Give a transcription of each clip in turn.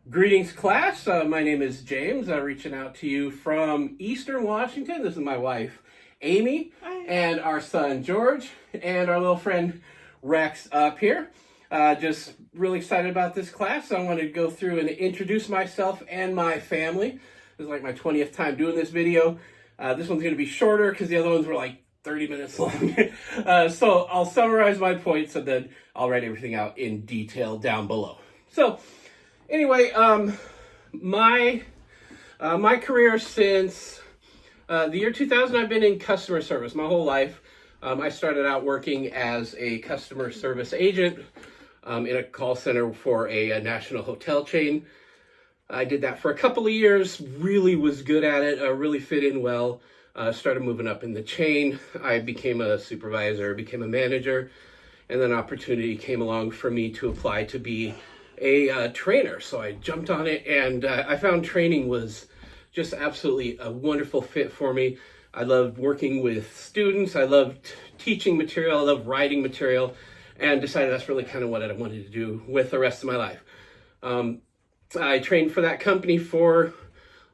Greetings, class. My name is James. I'm reaching out to you from Eastern Washington. This is my wife, Amy, Hi. and our son, George, and our little friend, Rex, up here. Just really excited about this class. I wanted to go through and introduce myself and my family. This is like my 20th time doing this video. This one's going to be shorter because the other ones were like 30 minutes long. So I'll summarize my points and then I'll write everything out in detail down below. So anyway, my career since the year 2000, I've been in customer service my whole life. I started out working as a customer service agent in a call center for a national hotel chain. I did that for a couple of years, really was good at it, really fit in well, started moving up in the chain. I became a supervisor, became a manager, and then opportunity came along for me to apply to be a trainer. So I jumped on it, and I found training was just absolutely a wonderful fit for me. I loved working with students. I loved teaching material. I loved writing material, and decided that's really kind of what I wanted to do with the rest of my life. I trained for that company for a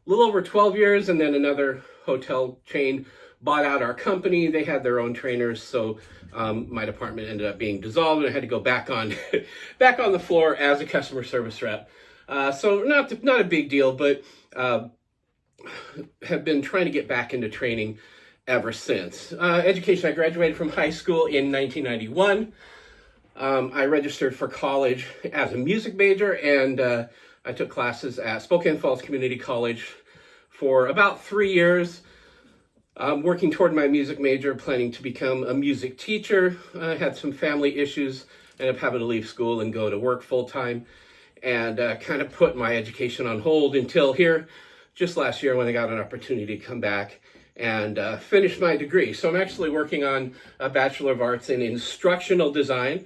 little over 12 years, and then another hotel chain bought out our company. They had their own trainers, so my department ended up being dissolved, and I had to go back on back on the floor as a customer service rep. So not a big deal, but have been trying to get back into training ever since. Education, I graduated from high school in 1991. I registered for college as a music major, and I took classes at Spokane Falls Community College for about 3 years. Working toward my music major, planning to become a music teacher. I had some family issues, ended up having to leave school and go to work full time, and kind of put my education on hold until here, just last year when I got an opportunity to come back and finish my degree. So I'm actually working on a Bachelor of Arts in Instructional Design,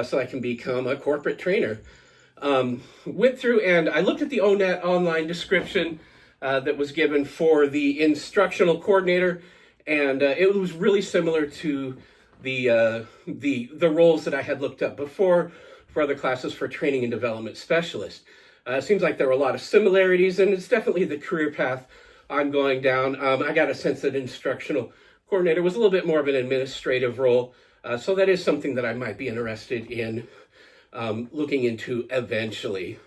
so I can become a corporate trainer. Went through and I looked at the ONET online description that was given for the instructional coordinator, and it was really similar to the roles that I had looked up before for other classes for training and development specialist. It seems like there were a lot of similarities, and it's definitely the career path I'm going down. I got a sense that instructional coordinator was a little bit more of an administrative role, so that is something that I might be interested in looking into eventually.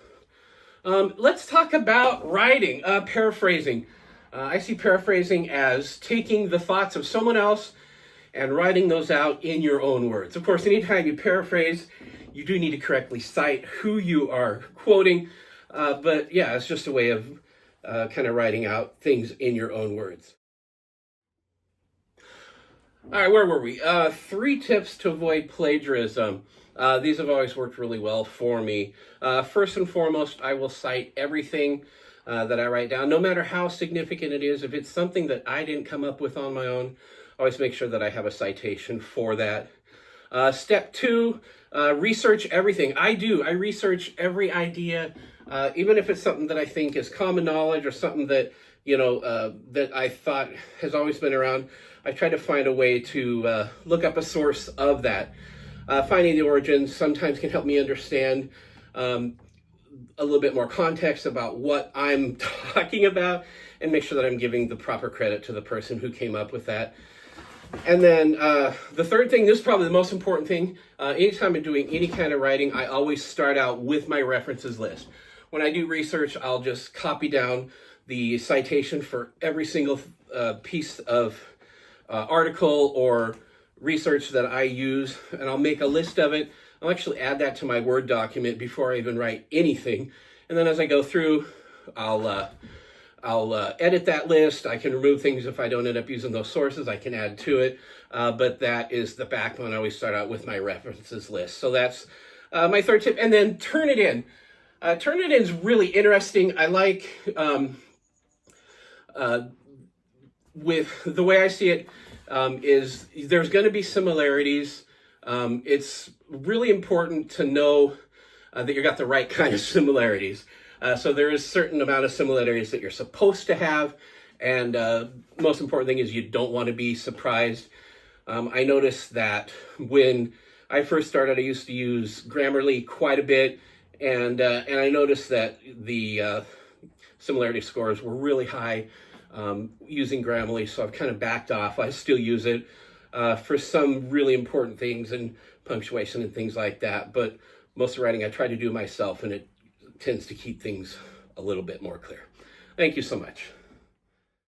Let's talk about writing, paraphrasing. I see paraphrasing as taking the thoughts of someone else and writing those out in your own words. Of course, anytime you paraphrase, you do need to correctly cite who you are quoting, but yeah, it's just a way of kind of writing out things in your own words. All right, where were we? 3 tips to avoid plagiarism. These have always worked really well for me. First and foremost, I will cite everything that I write down, no matter how significant it is. If it's something that I didn't come up with on my own, I always make sure that I have a citation for that. Step 2, research everything. I research every idea, even if it's something that I think is common knowledge or something that, that I thought has always been around. I try to find a way to look up a source of that. Finding the origins sometimes can help me understand a little bit more context about what I'm talking about, and make sure that I'm giving the proper credit to the person who came up with that. And then the third thing, this is probably the most important thing, anytime I'm doing any kind of writing, I always start out with my references list. When I do research, I'll just copy down the citation for every single piece of article or research that I use, and I'll make a list of it. I'll actually add that to my Word document before I even write anything. And then as I go through, I'll edit that list. I can remove things if I don't end up using those sources. I can add to it, but that is the backbone. I always start out with my references list. So that's my third tip. And then turn it in. Turn it in is really interesting. I like, with the way I see it, is there's going to be similarities. It's really important to know that you got the right kind of similarities. So there is a certain amount of similarities that you're supposed to have, and most important thing is you don't want to be surprised. I noticed that when I first started, I used to use Grammarly quite a bit, and I noticed that the similarity scores were really high using Grammarly, so I've kind of backed off. I still use it for some really important things and punctuation and things like that, but most of the writing I try to do myself, and it tends to keep things a little bit more clear. Thank you so much.